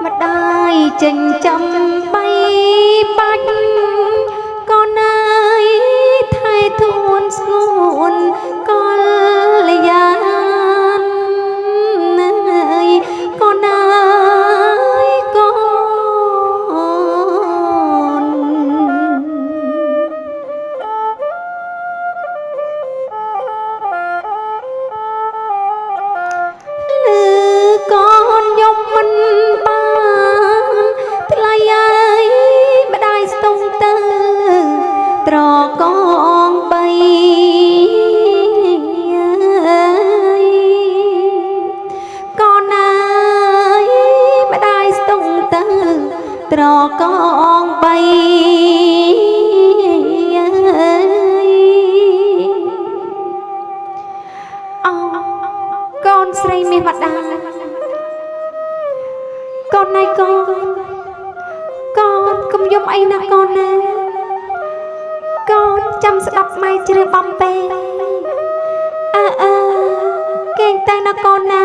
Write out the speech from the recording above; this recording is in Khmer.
ម្ដាយចិញ្ចឹមបីបាច់កូនអើយថែទួនស្ងួនកលយានអើយកូនអើយកូនកូនយំមិនបានថ្លៃអើយម្ដាយស្ទង់ទៅត្រកងបីកូនអើយម្ដាយស្ទង់ទៅត្រកងបីកូនស្រីមាសម្ដាកូនណៃកូនកុំយំអីណាកូនណាកូនចាំស្ដាប់ម៉ែជ្រើបំពេគេងទៅណាកូនណា